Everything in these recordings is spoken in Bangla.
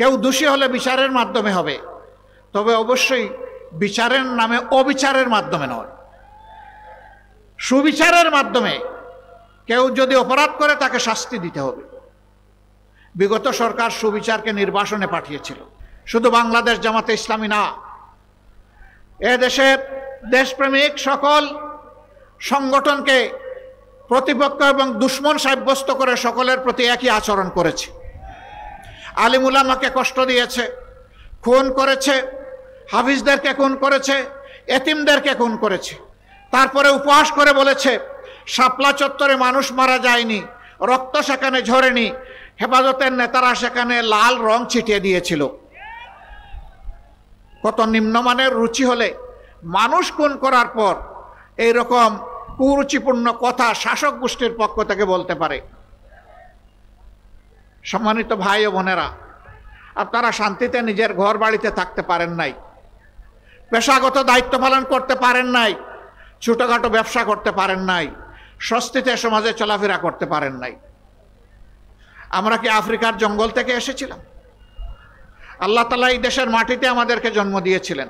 কেউ দোষী হলে বিচারের মাধ্যমে হবে, তবে অবশ্যই বিচারের নামে অবিচারের মাধ্যমে নয়, সুবিচারের মাধ্যমে। কেউ যদি অপরাধ করে তাকে শাস্তি দিতে হবে। বিগত সরকার সুবিচারকে নির্বাসনে পাঠিয়েছিল। শুধু বাংলাদেশ জামাতে ইসলামী না, এদেশের দেশপ্রেমিক সকল সংগঠনকে প্রতিপক্ষ এবং দুশ্মন সাব্যস্ত করে সকলের প্রতি একই আচরণ করেছে। আলিম উলামাকে কষ্ট দিয়েছে, খুন করেছে, হাফিজদেরকে খুন করেছে, এতিমদেরকে খুন করেছে। তারপরে উপহাস করে বলেছে শাপলা চত্বরে মানুষ মারা যায়নি, রক্ত সেখানে ঝরেনি, হেফাজতের নেতারা সেখানে লাল রং ছিটিয়ে দিয়েছিল। কত নিম্নমানের রুচি হলে মানুষ খুন করার পর এইরকম কুরুচিপূর্ণ কথা শাসক গোষ্ঠীর পক্ষ থেকে বলতে পারে? সম্মানিত ভাই ও বোনেরা, আপনারা শান্তিতে নিজের ঘর বাড়িতে থাকতে পারেন নাই, পেশাগত দায়িত্ব পালন করতে পারেন নাই, ছোটখাটো ব্যবসা করতে পারেন নাই, স্বস্তিতে সমাজে চলাফেরা করতে পারেন নাই। আমরা কি আফ্রিকার জঙ্গল থেকে এসেছিলাম? আল্লাহ তাআলা এই দেশের মাটিতে আমাদেরকে জন্ম দিয়েছিলেন।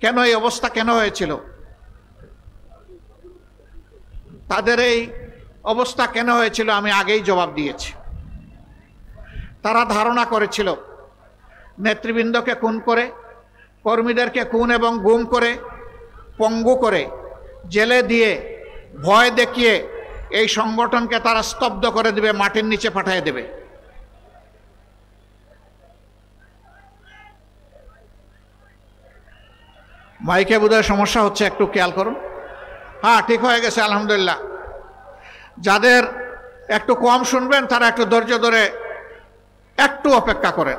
কেন এই অবস্থা কেন হয়েছিল? তাদের এই অবস্থা কেন হয়েছিল আমি আগেই জবাব দিয়েছি। তারা ধারণা করেছিল নেতৃবৃন্দকে খুন করে, কর্মীদেরকে খুন এবং গুম করে, পঙ্গু করে, জেলে দিয়ে, ভয় দেখিয়ে এই সংগঠনকে তারা স্তব্ধ করে দেবে, মাটির নিচে পাঠিয়ে দেবে। মাইকে বোধহয় সমস্যা হচ্ছে, একটু খেয়াল করুন। হ্যাঁ, ঠিক হয়ে গেছে আলহামদুলিল্লাহ। যাদের একটু কম শুনবেন তারা একটু ধৈর্য ধরে একটু অপেক্ষা করেন।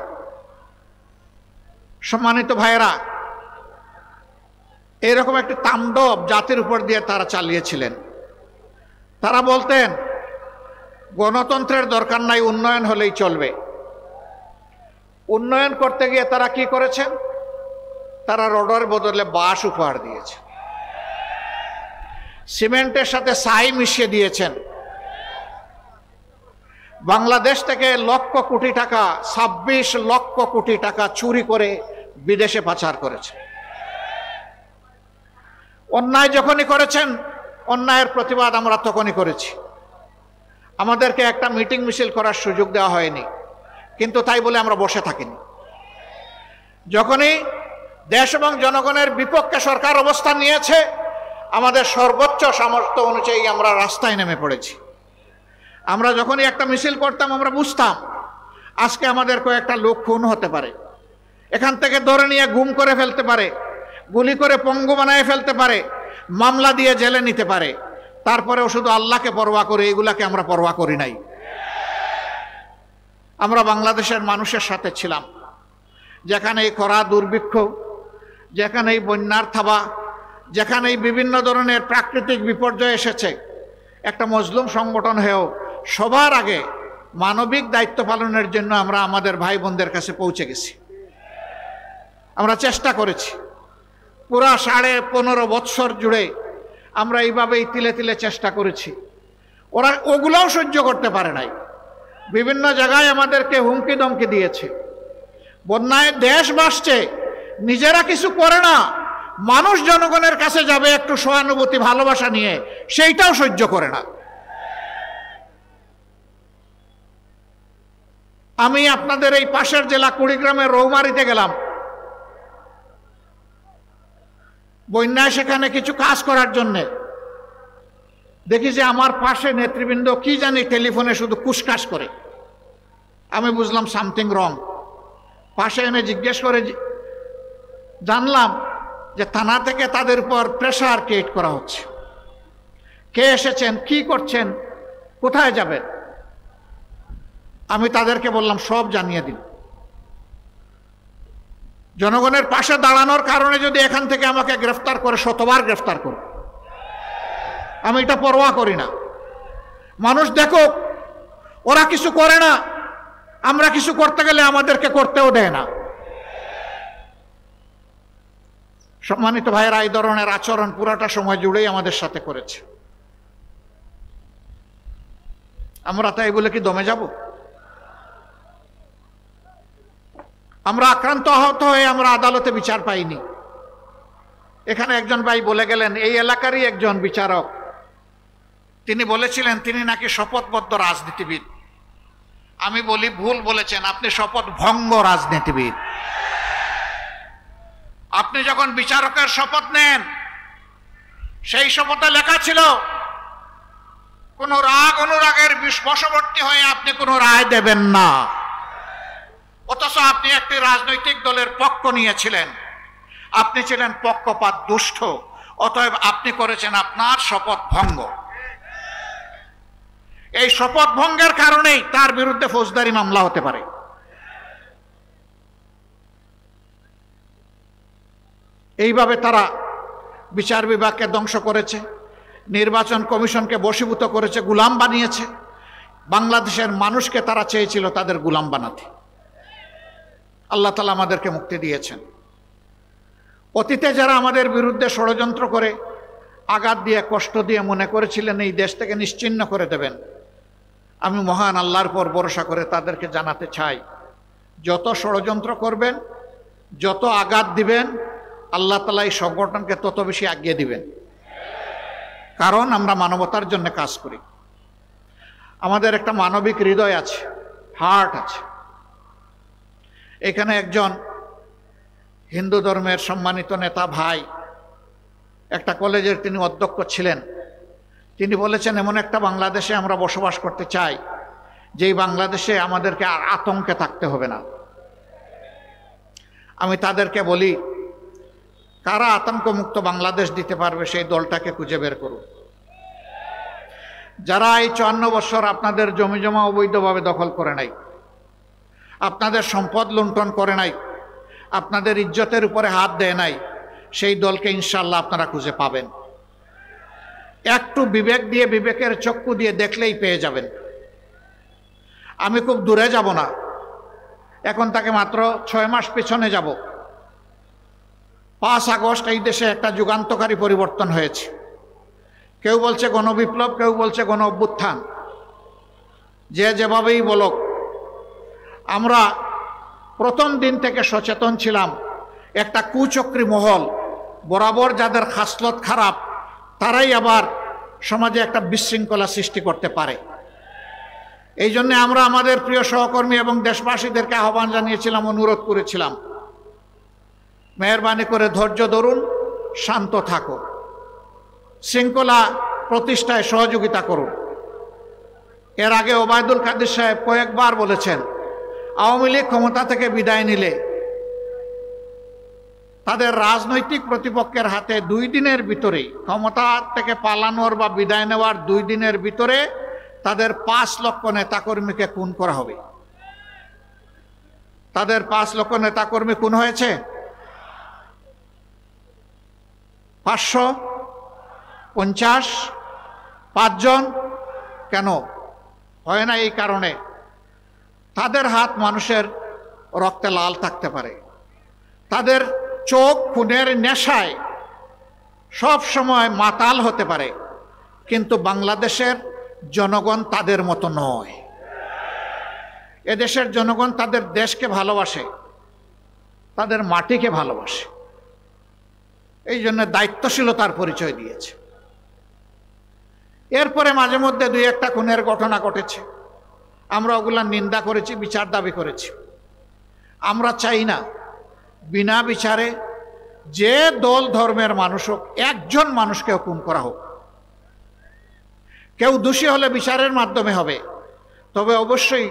সম্মানিত ভাইয়েরা, এরকম একটি তাণ্ডব জাতির উপর দিয়ে তারা চালিয়েছিলেন। তারা বলতেন গণতন্ত্রের দরকার নাই, উন্নয়ন হলেই চলবে। উন্নয়ন করতে গিয়ে তারা কি করেছেন? তারা রডের বদলে বাঁশ উপহার দিয়েছে, সিমেন্টের সাথে ছাই মিশিয়ে দিয়েছেন। বাংলাদেশ থেকে লক্ষ কোটি টাকা, 26 লক্ষ কোটি টাকা চুরি করে বিদেশে পাচার করেছে। অন্যায় যখনই করেছেন, অন্যায়ের প্রতিবাদ আমরা তখনই করেছি। আমাদেরকে একটা মিটিং মিছিল করার সুযোগ দেওয়া হয়নি, কিন্তু তাই বলে আমরা বসে থাকিনি। যখনই দেশ এবং জনগণের বিপক্ষে সরকার অবস্থান নিয়েছে, আমাদের সর্বোচ্চ সামর্থ্য অনুযায়ী আমরা রাস্তায় নেমে পড়েছি। আমরা যখনই একটা মিছিল করতাম, আমরা বুঝতাম আজকে আমাদের কয়েকটা লোক খুন হতে পারে, এখান থেকে ধরে নিয়ে গুম করে ফেলতে পারে, গুলি করে পঙ্গু বানায় ফেলতে পারে, মামলা দিয়ে জেলে নিতে পারে। তারপরেও শুধু আল্লাহকে পরোয়া করে, এগুলাকে আমরা পরোয়া করি নাই। আমরা বাংলাদেশের মানুষের সাথে ছিলাম। যেখানে এই খরা দুর্ভিক্ষ, যেখানে এই বন্যার থাবা, যেখানে এই বিভিন্ন ধরনের প্রাকৃতিক বিপর্যয় এসেছে, একটা মজলুম সংগঠন হয়েও সবার আগে মানবিক দায়িত্ব পালনের জন্য আমরা আমাদের ভাই বোনদের কাছে পৌঁছে গেছি। আমরা চেষ্টা করেছি পুরা 15.5 বৎসর জুড়ে, আমরা এইভাবেই তিলে তিলে চেষ্টা করেছি। ওরা ওগুলোও সহ্য করতে পারে নাই, বিভিন্ন জায়গায় আমাদেরকে হুমকি ধমকি দিয়েছে। বন্যায় দেশ ভাসছে, নিজেরা কিছু করে না, মানুষ জনগণের কাছে যাবে একটু সহানুভূতি ভালোবাসা নিয়ে, সেইটাও সহ্য করে না। আমি আপনাদের এই পাশের জেলা কুড়িগ্রামের রৌমারীতে গেলাম, বন্যায় সেখানে কিছু কাজ করার জন্যে। দেখি যে আমার পাশে নেতৃবৃন্দ কি জানি টেলিফোনে শুধু কুসকাস করে। আমি বুঝলাম সামথিং রং। পাশে এনে জিজ্ঞেস করে জানলাম যে থানা থেকে তাদের উপর প্রেশার ক্রিয়েট করা হচ্ছে। কে এসেছেন, কি করছেন, কোথায় যাবেন? আমি তাদেরকে বললাম সব জানিয়ে দিন। জনগণের পাশে দাঁড়ানোর কারণে যদি এখান থেকে আমাকে গ্রেফতার করে, শতবার গ্রেফতার করব, আমি এটা পরোয়া করি না। মানুষ দেখুক, ওরা কিছু করে না, আমরা কিছু করতে গেলে আমাদেরকে করতেও দেয় না। সম্মানিত ভাইয়েরা, এই ধরনের আচরণ পুরাটা সময় জুড়েই আমাদের সাথে করেছে। আমরা তাই বলে কি দমে যাব? আমরা আক্রান্ত আহত হয়ে আমরা আদালতে বিচার পাইনি। এখানে একজন ভাই বলে গেলেন, এই এলাকারই একজন বিচারক, তিনি বলেছিলেন তিনি নাকি শপথবদ্ধ রাজনীতিবিদ। আমি বলি ভুল বলেছেন, আপনি শপথ ভঙ্গ রাজনীতিবিদ। আপনি যখন বিচারকের শপথ নেন, সেই শপথে লেখা ছিল কোন রাগ অনুরাগের বশবর্তী হয়ে আপনি কোনো রায় দেবেন না। অথচ আপনি একটি রাজনৈতিক দলের পক্ষ নিয়েছিলেন, আপনি ছিলেন পক্ষপাত দুষ্ট, অতএব আপনি করেছেন আপনার শপথ ভঙ্গ। এই শপথ ভঙ্গের কারণেই তার বিরুদ্ধে ফৌজদারি মামলা হতে পারে। এইভাবে তারা বিচার বিভাগকে ধ্বংস করেছে, নির্বাচন কমিশনকে বশীভূত করেছে, গোলাম বানিয়েছে। বাংলাদেশের মানুষকে তারা চেয়েছিল তাদের গোলাম বানাতে। আল্লাহ তাআলা আমাদেরকে মুক্তি দিয়েছেন। অতীতে যারা আমাদের বিরুদ্ধে ষড়যন্ত্র করে আঘাত দিয়ে কষ্ট দিয়ে মনে করেছিলেন এই দেশ থেকে নিশ্চিহ্ন করে দেবেন, আমি মহান আল্লাহর পর ভরসা করে তাদেরকে জানাতে চাই, যত ষড়যন্ত্র করবেন, যত আঘাত দিবেন, আল্লাহ তাআলা এই সংগঠনকে তত বেশি আগিয়ে দিবেন। কারণ আমরা মানবতার জন্য কাজ করি। আমাদের একটা মানবিক হৃদয় আছে, হার্ট আছে। এখানে একজন হিন্দু ধর্মের সম্মানিত নেতা ভাই, একটা কলেজের তিনি অধ্যক্ষ ছিলেন, তিনি বলেছেন এমন একটা বাংলাদেশে আমরা বসবাস করতে চাই যেই বাংলাদেশে আমাদেরকে আর আতঙ্কে থাকতে হবে না। আমি তাদেরকে বলি, কারা আতঙ্কমুক্ত বাংলাদেশ দিতে পারবে সেই দলটাকে খুঁজে বের করুন। যারা এই 54 বছর আপনাদের জমিজমা অবৈধভাবে দখল করে নাই, আপনাদের সম্পদ লুণ্ঠন করে নাই, আপনাদের ইজ্জতের উপরে হাত দেয় নাই, সেই দলকে ইনশাআল্লাহ আপনারা খুঁজে পাবেন। একটু বিবেক দিয়ে, বিবেকের চক্ষু দিয়ে দেখলেই পেয়ে যাবেন। আমি খুব দূরে যাব না, এখন তাকে মাত্র 6 মাস পিছনে যাব। 5 আগস্ট এই দেশে একটা যুগান্তকারী পরিবর্তন হয়েছে। কেউ বলছে গণবিপ্লব, কেউ বলছে গণ অভ্যুত্থান, যে যেভাবেই বলুক, আমরা প্রথম দিন থেকে সচেতন ছিলাম একটা কুচক্রী মহল, বরাবর যাদের খাসলত খারাপ, তারাই আবার সমাজে একটা বিশৃঙ্খলা সৃষ্টি করতে পারে। এই জন্য আমরা আমাদের প্রিয় সহকর্মী এবং দেশবাসীদেরকে আহ্বান জানিয়েছিলাম, অনুরোধ করেছিলাম, মেহরবানি করে ধৈর্য ধরুন, শান্ত থাকুন, শৃঙ্খলা প্রতিষ্ঠায় সহযোগিতা করুন। এর আগে ওবায়দুল কাদের সাহেব কয়েকবার বলেছেন, আওয়ামী লীগ ক্ষমতা থেকে বিদায় নিলে তাদের রাজনৈতিক প্রতিপক্ষের হাতে 2 দিনের ভিতরেই, ক্ষমতা থেকে পালানোর বা বিদায় নেওয়ার 2 দিনের ভিতরে তাদের 5 লক্ষ নেতাকর্মীকে খুন করা হবে। তাদের 5 লক্ষ নেতাকর্মী খুন হয়েছে? 550 5 জন। কেন হয় না? এই কারণে তাদের হাত মানুষের রক্তে লাল থাকতে পারে, তাদের চোখ খুনের নেশায় সব সময় মাতাল হতে পারে, কিন্তু বাংলাদেশের জনগণ তাদের মতো নয়। এদেশের জনগণ তাদের দেশকে ভালোবাসে, তাদের মাটিকে ভালোবাসে, এই জন্য দায়িত্বশীলতার পরিচয় দিয়েছে। এরপরে মাঝে মধ্যে 2-1টা খুনের ঘটনা ঘটেছে, আমরা ওগুলা নিন্দা করেছি, বিচার দাবি করেছি। আমরা চাই না বিনা বিচারে যে দল ধর্মের মানুষ হোক, একজন মানুষকে খুন করা হোক। কেউ দোষী হলে বিচারের মাধ্যমে হবে, তবে অবশ্যই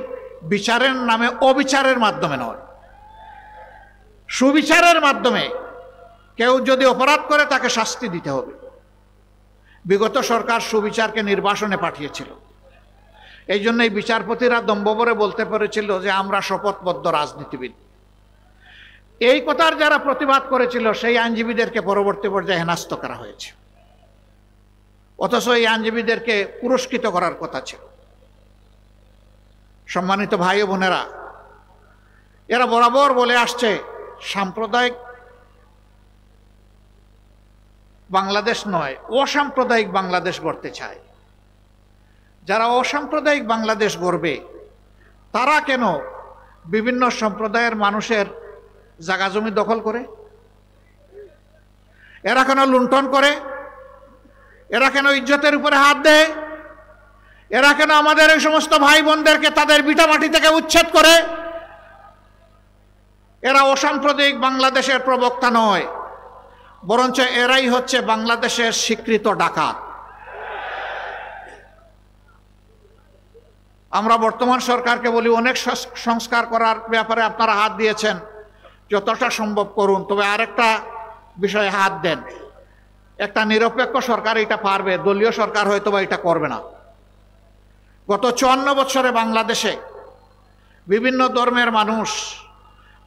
বিচারের নামে অবিচারের মাধ্যমে নয়, সুবিচারের মাধ্যমে। কেউ যদি অপরাধ করে তাকে শাস্তি দিতে হবে। বিগত সরকার সুবিচারকে নির্বাসনে পাঠিয়েছিল, এই জন্য এই বিচারপতিরা দম্ভভরে বলতে পেরেছিল যে আমরা শপথবদ্ধ রাজনীতিবিদ। এই কথার যারা প্রতিবাদ করেছিল সেই আইনজীবীদেরকে পরবর্তী পর্যায়ে হেনস্থ করা হয়েছে, অথচ এই আইনজীবীদেরকে পুরস্কৃত করার কথা ছিল। সম্মানিত ভাই ও বোনেরা, এরা বরাবর বলে আসছে সাম্প্রদায়িক বাংলাদেশ নয়, অসাম্প্রদায়িক বাংলাদেশ গড়তে চায়। যারা অসাম্প্রদায়িক বাংলাদেশ গড়বে, তারা কেন বিভিন্ন সম্প্রদায়ের মানুষের জায়গা জমি দখল করে? এরা কেন লুণ্ঠন করে? এরা কেন ইজ্জতের উপরে হাত দেয়? এরা কেন আমাদের এই সমস্ত ভাই বোনদেরকে তাদের ভিটামাটি থেকে উচ্ছেদ করে? এরা অসাম্প্রদায়িক বাংলাদেশের প্রবক্তা নয়, বরঞ্চ এরাই হচ্ছে বাংলাদেশের স্বীকৃত ডাকাত। আমরা বর্তমান সরকারকে বলি, অনেক সংস্কার করার ব্যাপারে আপনারা হাত দিয়েছেন, যতটা সম্ভব করুন, তবে আরেকটা বিষয়ে হাত দেন। একটা নিরপেক্ষ সরকার এটা পারবে, দলীয় সরকার হয়তো বা এটা করবে না। গত 54 বছরে বাংলাদেশে বিভিন্ন ধর্মের মানুষ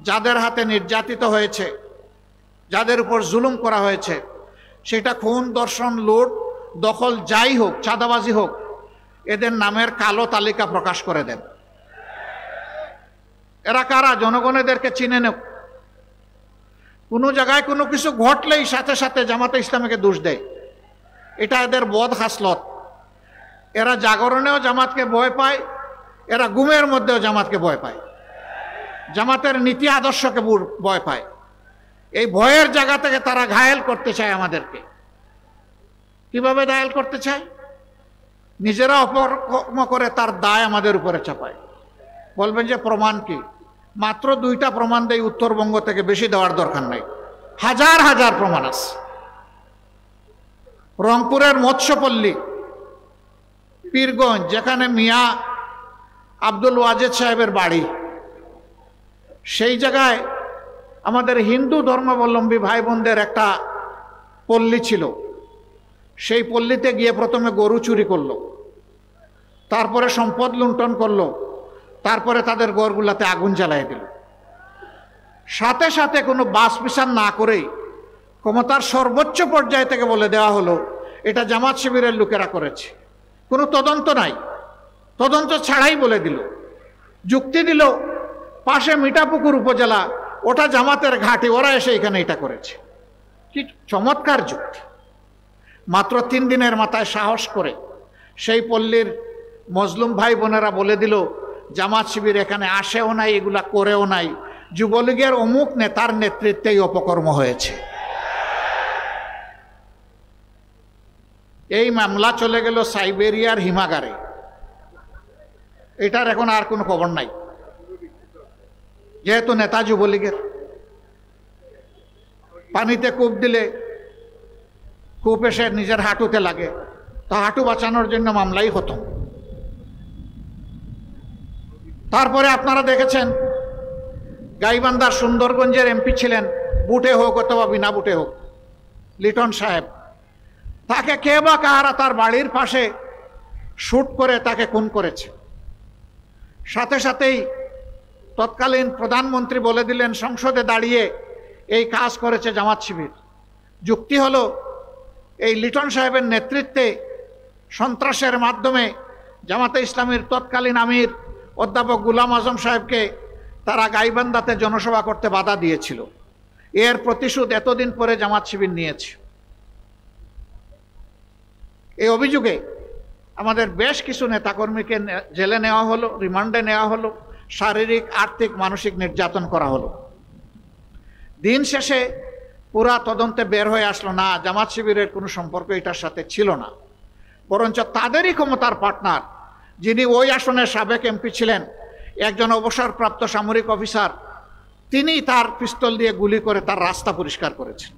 যাদের হাতে নির্যাতিত হয়েছে, যাদের উপর জুলুম করা হয়েছে, সেটা খুন, ধর্ষণ, লুট, দখল যাই হোক, চাঁদাবাজি হোক, এদের নামের কালো তালিকা প্রকাশ করে দেন। এরা কারা? জনগণ এদেরকে চিনে নেব। কোনো জায়গায় কোনো কিছু ঘটলেই সাথে সাথে জামাতে ইসলামীকে দোষ দেয়। এটা এদের বদ হাসলত। এরা জাগরণেও জামাতকে ভয় পায়, এরা গুমের মধ্যেও জামাতকে ভয় পায়, জামাতের নীতি আদর্শকে ভয় পায়। এই ভয়ের জায়গা থেকে তারা ঘায়েল করতে চায় আমাদেরকে। কিভাবে ঘায়েল করতে চায়? নিজেরা অপকর্ম করে তার দায় আমাদের উপরে চাপায়। বলবেন যে প্রমাণ কি? মাত্র 2টা প্রমাণ দেয় উত্তরবঙ্গ থেকে, বেশি দেওয়ার দরকার নাই। হাজার হাজার প্রমাণ আছে। রংপুরের মৎস্যপল্লী, পীরগঞ্জ, যেখানে মিয়া আব্দুল ওয়াজেদ সাহেবের বাড়ি, সেই জায়গায় আমাদের হিন্দু ধর্মাবলম্বী ভাই বোনদের একটা পল্লী ছিল। সেই পল্লীতে গিয়ে প্রথমে গরু চুরি করলো, তারপরে সম্পদ লুণ্ঠন করলো, তারপরে তাদের ঘরগুলাতে আগুন জ্বালিয়ে দিল। সাথে সাথে কোনো বাস বিচার না করেই ক্ষমতার সর্বোচ্চ পর্যায় থেকে বলে দেওয়া হলো এটা জামাত শিবিরের লোকেরা করেছে। কোনো তদন্ত নাই, তদন্ত ছাড়াই বলে দিল। যুক্তি দিল পাশে মিঠাপুকুর উপজেলা, ওটা জামাতের ঘাঁটি, ওরা এসে এখানে এটা করেছে। কি চমৎকার যুক্তি! মাত্র 3 দিনের মাথায় সাহস করে সেই পল্লীর মজলুম ভাই বোনেরা বলে দিল জামাত শিবির এখানে আসেও নাই, এগুলা করেও নাই, যুবলীগের অমুক নেতার নেতৃত্বেই অপকর্ম হয়েছে। এই মামলা চলে গেল সাইবেরিয়ার হিমাগারে। এটার এখন আর কোনো খবর নাই, যেহেতু নেতা যুবলীগের। পানিতে কূপ দিলে কূপ এসে নিজের হাঁটুতে লাগে, তো হাঁটু বাঁচানোর জন্য মামলাই হতো। তারপরে আপনারা দেখেছেন গাইবান্ধার সুন্দরগঞ্জের এমপি ছিলেন, বুটে হোক অথবা বিনা বুটে হোক, লিটন সাহেব। তাকে কে বা কাহারা তার বাড়ির পাশে শুট করে তাকে খুন করেছে। সাথে সাথেই তৎকালীন প্রধানমন্ত্রী বলে দিলেন সংসদে দাঁড়িয়ে এই কাজ করেছে জামাত শিবির। যুক্তি হলো এই লিটন সাহেবের নেতৃত্বে সন্ত্রাসের মাধ্যমে জামাতে ইসলামীর তৎকালীন আমির অধ্যাপক গুলাম আজম সাহেবকে তারা গাইবান্ধাতে জনসভা করতে বাধা দিয়েছিল। এর প্রতিশোধ এতদিন পরে জামাত শিবির নিয়েছে। এই অভিযোগে আমাদের বেশ কিছু নেতাকর্মীকে জেলে নেওয়া হলো, রিমান্ডে নেওয়া হলো, শারীরিক, আর্থিক, মানসিক নির্যাতন করা হলো। দিন শেষে পুরা তদন্তে বের হয়ে আসলো না জামাত শিবিরের কোনো সম্পর্ক এটার সাথে ছিল না, বরঞ্চ তাদেরই ক্ষমতার পার্টনার, যিনি ওই আসনের সাবেক এমপি ছিলেন, একজন অবসরপ্রাপ্ত সামরিক অফিসার, তিনি তার পিস্তল দিয়ে গুলি করে তার রাস্তা পরিষ্কার করেছেন।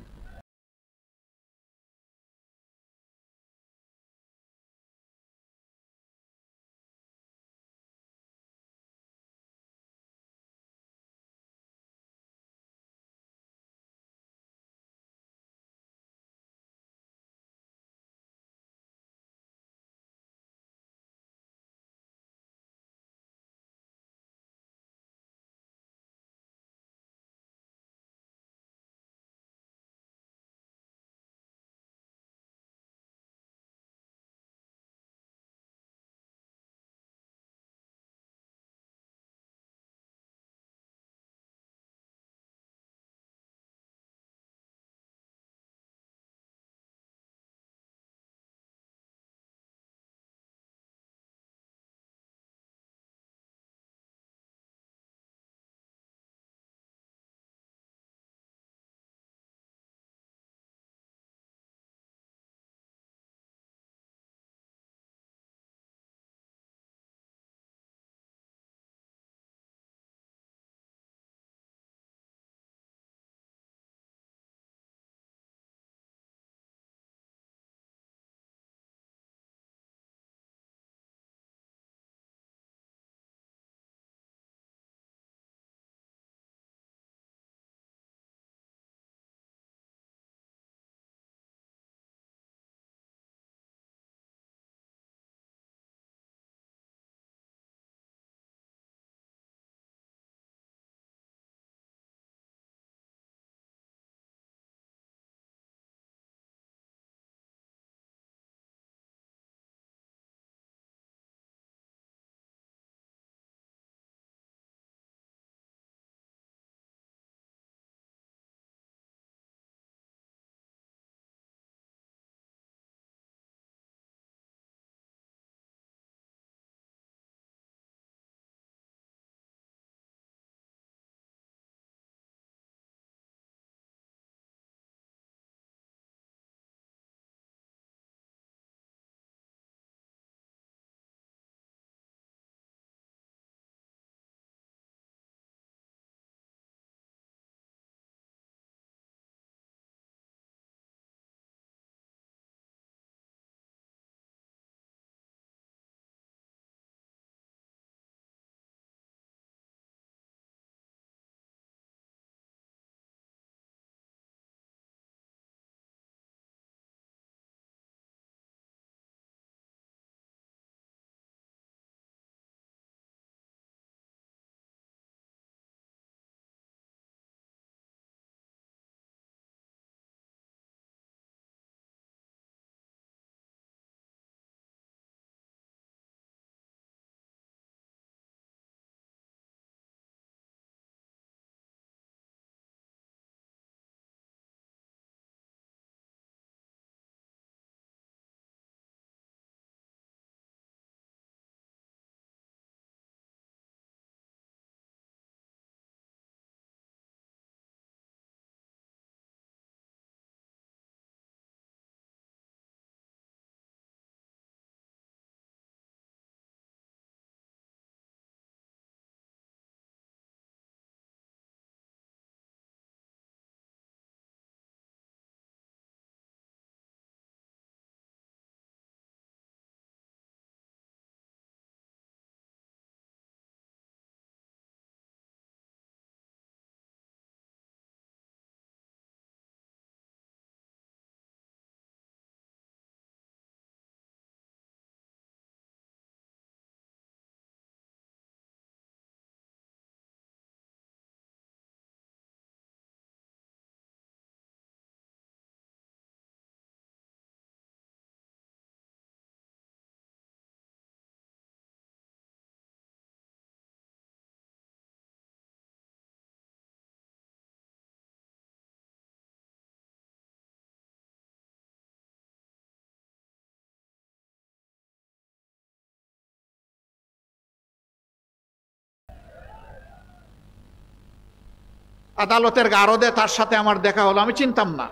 আদালতের গারদে তার সাথে আমার দেখা হলো, আমি চিনতাম না,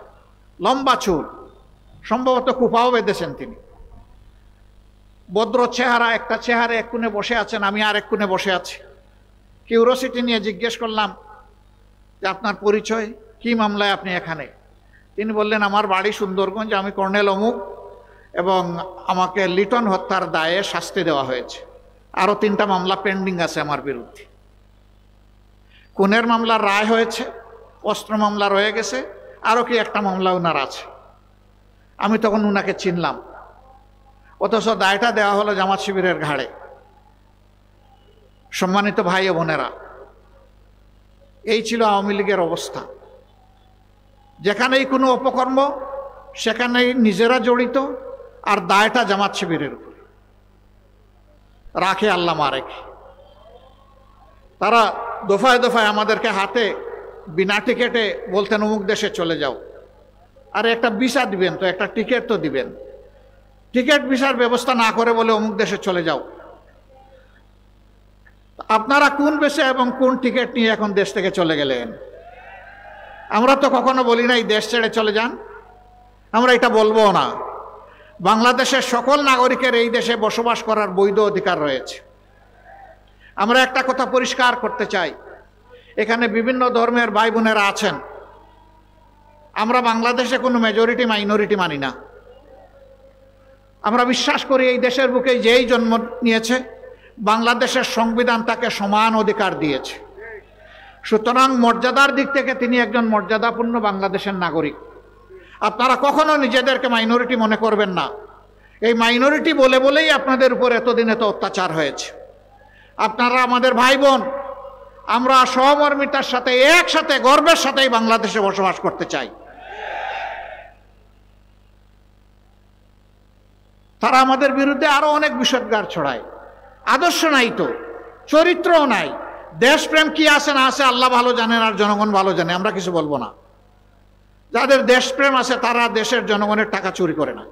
লম্বা চুল, সম্ভবত কুপাও বেঁধেছেন তিনি, ভদ্র চেহারা, একটা চেহারা এক কোণে বসে আছেন, আমি আর এক কোণে বসে আছি। কিউরিওসিটি নিয়ে জিজ্ঞেস করলাম যে আপনার পরিচয়, কি মামলায় আপনি এখানে? তিনি বললেন আমার বাড়ি সুন্দরগঞ্জ, আমি কর্নেল অমুক, এবং আমাকে লিটন হত্যার দায়ে শাস্তি দেওয়া হয়েছে, আরো 3টা মামলা পেন্ডিং আছে আমার বিরুদ্ধে। খুনের মামলার রায় হয়েছে, অস্ত্র মামলা রয়ে গেছে, আরো কি একটা মামলা ওনার আছে। আমি তখন উনাকে চিনলাম, অথচ দায়টা দেওয়া হলো জামাত শিবিরের ঘাড়ে। সম্মানিত ভাই ও বোনেরা, এই ছিল আওয়ামী লীগের অবস্থা। যেখানেই কোনো অপকর্ম সেখানেই নিজেরা জড়িত, আর দায়টা জামাত শিবিরের উপরে রাখে আল্লাহ মারেকে। তারা দফায় দফায় আমাদেরকে হাতে বিনা টিকেটে বলতেন অমুক দেশে চলে যাও, আরে একটা ভিসা দিবেন তো, একটা টিকিট তো দিবেন, টিকিট ভিসার ব্যবস্থা না করে বলে অমুক দেশে চলে যাও। আপনারা কোন বেশে এবং কোন টিকিট নিয়ে এখন দেশ থেকে চলে গেলেন? আমরা তো কখনো বলি নাই দেশ ছেড়ে চলে যান, আমরা এটা বলবো না। বাংলাদেশের সকল নাগরিকের এই দেশে বসবাস করার বৈধ অধিকার রয়েছে। আমরা একটা কথা পরিষ্কার করতে চাই, এখানে বিভিন্ন ধর্মের ভাই বোনেরা আছেন, আমরা বাংলাদেশে কোনো মেজরিটি মাইনরিটি মানি না। আমরা বিশ্বাস করি এই দেশের বুকে যেই জন্ম নিয়েছে বাংলাদেশের সংবিধান তাকে সমান অধিকার দিয়েছে, সুতরাং মর্যাদার দিক থেকে তিনি একজন মর্যাদাপূর্ণ বাংলাদেশের নাগরিক। আপনারা কখনো নিজেদেরকে মাইনরিটি মনে করবেন না। এই মাইনরিটি বলে বলেই আপনাদের উপর এতদিন এত অত্যাচার হয়েছে। আপনারা আমাদের ভাই বোন, আমরা সহমর্মিতার সাথে একসাথে গর্বের সাথেই বাংলাদেশে বসবাস করতে চাই। তারা আমাদের বিরুদ্ধে আরো অনেক বিষোদ্গার ছড়ায়। আদর্শ নাই তো, চরিত্রও নাই, দেশপ্রেম কি আছে না আছে আল্লাহ ভালো জানেন আর জনগণ ভালো জানে, আমরা কিছু বলবো না। যাদের দেশপ্রেম আছে তারা দেশের জনগণের টাকা চুরি করে না।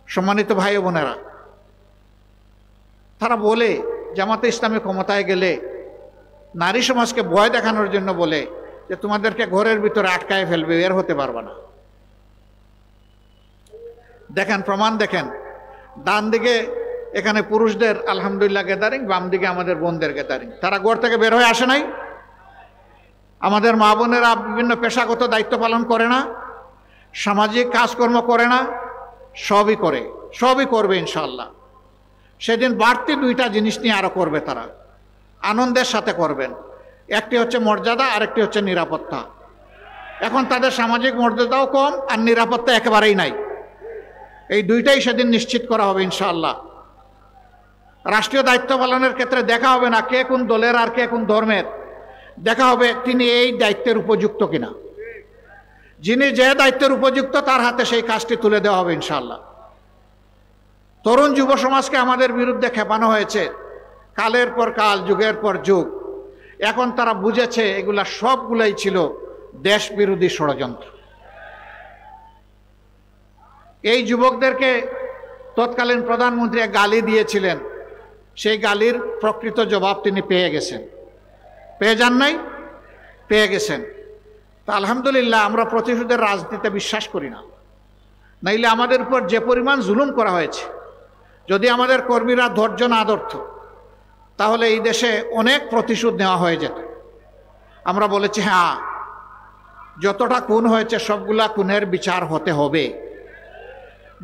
সম্মানিত ভাই ও বোনেরা, তারা বলে জামাতে ইসলামী ক্ষমতায় গেলে নারী সমাজকে ভয় দেখানোর জন্য বলে যে তোমাদেরকে ঘরের ভিতরে আটকায় ফেলবে, বের হতে পারবে না। দেখেন, প্রমাণ দেখেন, ডান দিকে এখানে পুরুষদের আলহামদুলিল্লাহ গ্যাদারিং, বাম দিকে আমাদের বোনদের গ্যাদারিং। তারা ঘর থেকে বের হয়ে আসে নাই? আমাদের মা বোনেরা বিভিন্ন পেশাগত দায়িত্ব পালন করে না, সামাজিক কাজকর্ম করে না, সবই করে, সবই করবে ইনশাআল্লাহ। সেদিন বাড়তি 2টা জিনিস নিয়ে আরো করবে তারা, আনন্দের সাথে করবেন। একটি হচ্ছে মর্যাদা, আরেকটি হচ্ছে নিরাপত্তা। এখন তাদের সামাজিক মর্যাদাও কম আর নিরাপত্তা একেবারেই নাই। এই 2টাই সেদিন নিশ্চিত করা হবে ইনশাআল্লাহ। রাষ্ট্রীয় দায়িত্ব পালনের ক্ষেত্রে দেখা হবে না কে কোন দলের আর কে কোন ধর্মের, দেখা হবে তিনি এই দায়িত্বের উপযুক্ত কিনা। যিনি যে দায়িত্বের উপযুক্ত তার হাতে সেই কাজটি তুলে দেওয়া হবে ইনশাআল্লাহ। তরুণ যুব সমাজকে আমাদের বিরুদ্ধে খেপানো হয়েছে কালের পর কাল, যুগের পর যুগ। এখন তারা বুঝেছে এগুলা সবগুলাই ছিল দেশ বিরোধী ষড়যন্ত্র। এই যুবকদেরকে তৎকালীন প্রধানমন্ত্রী এক গালি দিয়েছিলেন, সেই গালির প্রকৃত জবাব তিনি পেয়ে গেছেন। পেয়ে যান নাই? পেয়ে গেছেন। তা আলহামদুলিল্লাহ, আমরা প্রতিশোধের রাজনীতিতে বিশ্বাস করি না। নাইলে আমাদের উপর যে পরিমাণ জুলুম করা হয়েছে, যদি আমাদের কর্মীরা ধৈর্য না ধরত তাহলে এই দেশে অনেক প্রতিশোধ নেওয়া হয়ে যেত। আমরা বলেছি হ্যাঁ, যতটা খুন হয়েছে সবগুলা খুনের বিচার হতে হবে।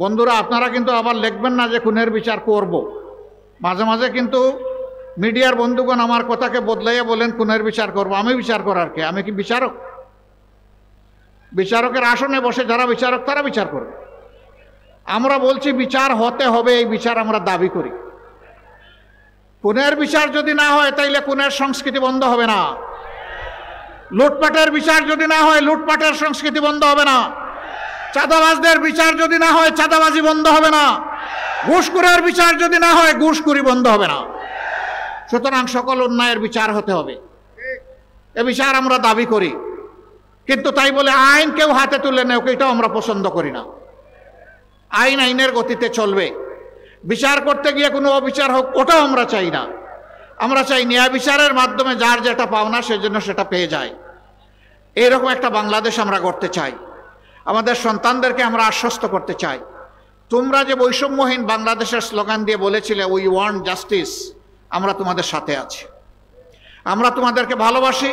বন্ধুরা, আপনারা কিন্তু আবার লিখবেন না যে খুনের বিচার করব। মাঝে মাঝে কিন্তু মিডিয়ার বন্ধুগণ আমার কথাকে বদলাইয়া বলেন খুনের বিচার করব। আমি বিচার করার কে? আমি কি বিচারক? বিচারকের আসনে বসে যারা বিচারক তারা বিচার করবে। আমরা বলছি বিচার হতে হবে, এই বিচার আমরা দাবি করি। খুনের বিচার যদি না হয় তাইলে খুনের সংস্কৃতি বন্ধ হবে না। লুটপাটের বিচার যদি না হয় লুটপাটের সংস্কৃতি বন্ধ হবে না। চাঁদাবাজদের বিচার যদি না হয় চাঁদাবাজি বন্ধ হবে না। ঘুষখোরের বিচার যদি না হয় ঘুষখোরি বন্ধ হবে না। সুতরাং সকল অন্যায়ের বিচার হতে হবে, এ বিচার আমরা দাবি করি। কিন্তু তাই বলে আইন কেউ হাতে তুলে নেয়, এটাও আমরা পছন্দ করি না। আইন আইনের গতিতে চলবে। বিচার করতে গিয়ে কোনো অবিচার হোক, ওটাও আমরা চাই না। আমরা চাই ন্যায় বিচারের মাধ্যমে যার যেটা পাওনা সেজন্য সেটা পেয়ে যায়। এইরকম একটা বাংলাদেশ আমরা গড়তে চাই। আমাদের সন্তানদেরকে আমরা আশ্বস্ত করতে চাই, তোমরা যে বৈষম্যহীন বাংলাদেশের স্লোগান দিয়ে বলেছিলে উই ওয়ান্ট জাস্টিস, আমরা তোমাদের সাথে আছি, আমরা তোমাদেরকে ভালোবাসি,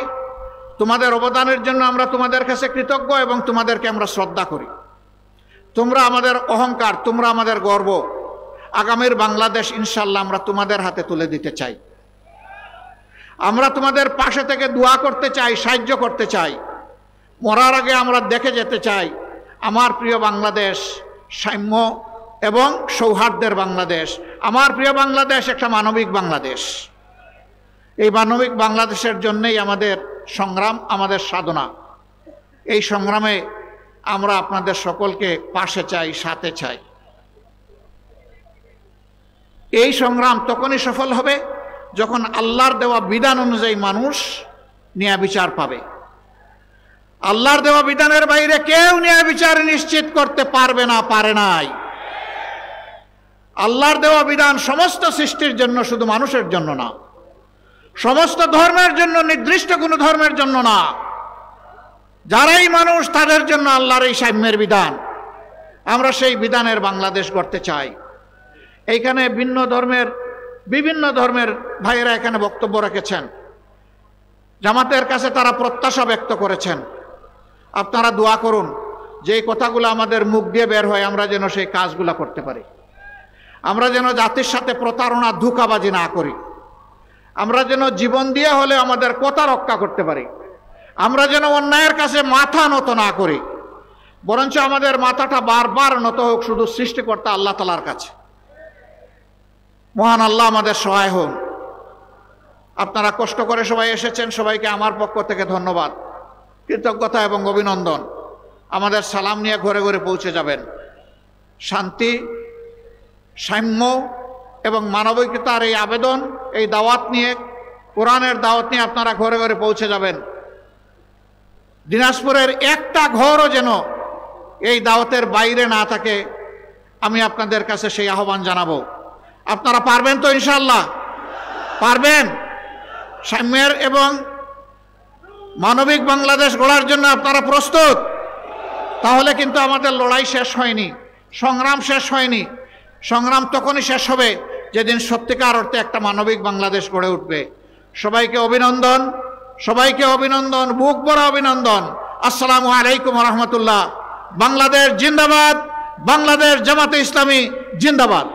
তোমাদের অবদানের জন্য আমরা তোমাদের কাছে কৃতজ্ঞ এবং তোমাদেরকে আমরা শ্রদ্ধা করি। তোমরা আমাদের অহংকার, তোমরা আমাদের গর্ব। আগামীর বাংলাদেশ ইনশাল্লাহ আমরা তোমাদের হাতে তুলে দিতে চাই। আমরা তোমাদের পাশে থেকে দোয়া করতে চাই, সাহায্য করতে চাই। মরার আগে আমরা দেখে যেতে চাই আমার প্রিয় বাংলাদেশ সাম্য এবং সৌহার্দ্যের বাংলাদেশ, আমার প্রিয় বাংলাদেশ একটা মানবিক বাংলাদেশ। এই মানবিক বাংলাদেশের জন্যই আমাদের সংগ্রাম, আমাদের সাধনা। এই সংগ্রামে আমরা আপনাদের সকলকে পাশে চাই, সাথে চাই। এই সংগ্রাম তখনই সফল হবে যখন আল্লাহর দেওয়া বিধান অনুযায়ী মানুষ ন্যায় বিচার পাবে। আল্লাহর দেওয়া বিধানের বাইরে কেউ ন্যায় বিচার নিশ্চিত করতে পারবে না, পারে নাই। আল্লাহর দেওয়া বিধান সমস্ত সৃষ্টির জন্য, শুধু মানুষের জন্য না, সমস্ত ধর্মের জন্য, নির্দিষ্ট কোনো ধর্মের জন্য না। যারাই মানুষ তাদের জন্য আল্লাহর এই সাম্যের বিধান। আমরা সেই বিধানের বাংলাদেশ গড়তে চাই। এইখানে বিভিন্ন ধর্মের ভাইয়েরা এখানে বক্তব্য রেখেছেন। জামাতের কাছে তারা প্রত্যাশা ব্যক্ত করেছেন। আপনারা দোয়া করুন যে এই কথাগুলো আমাদের মুখ দিয়ে বের হয়, আমরা যেন সেই কাজগুলো করতে পারি। আমরা যেন জাতির সাথে প্রতারণা, ধোঁকাবাজি না করি। আমরা যেন জীবন দিয়ে হলে আমাদের কথা রক্ষা করতে পারি। আমরা যেন অন্যায়ের কাছে মাথা নত না করি, বরঞ্চ আমাদের মাথাটা বারবার নত হোক শুধু সৃষ্টিকর্তা আল্লাহ তাআলার কাছে। মহান আল্লাহ আমাদের সহায় হন। আপনারা কষ্ট করে সবাই এসেছেন, সবাইকে আমার পক্ষ থেকে ধন্যবাদ, কৃতজ্ঞতা এবং অভিনন্দন। আমাদের সালাম নিয়ে ঘরে ঘরে পৌঁছে যাবেন। শান্তি, সাম্য এবং মানবিকতার এই আবেদন, এই দাওয়াত নিয়ে, কোরআনের দাওয়াত নিয়ে আপনারা ঘরে ঘরে পৌঁছে যাবেন। দিনাজপুরের একটা ঘরও যেন এই দাওয়াতের বাইরে না থাকে, আমি আপনাদের কাছে সেই আহ্বান জানাবো। আপনারা পারবেন তো? ইনশাআল্লাহ পারবেন। সাম্যের এবং মানবিক বাংলাদেশ গড়ার জন্য আপনারা প্রস্তুত? তাহলে কিন্তু আমাদের লড়াই শেষ হয়নি, সংগ্রাম শেষ হয়নি। সংগ্রাম তখনই শেষ হবে যেদিন সত্যিকার অর্থে একটা মানবিক বাংলাদেশ গড়ে উঠবে। সবাইকে অভিনন্দন, সবাইকে অভিনন্দন, বুক ভরা অভিনন্দন। আসসালামু আলাইকুম ওয়া রাহমাতুল্লাহ। বাংলাদেশ জিন্দাবাদ, বাংলাদেশ জামাতে ইসলামী জিন্দাবাদ।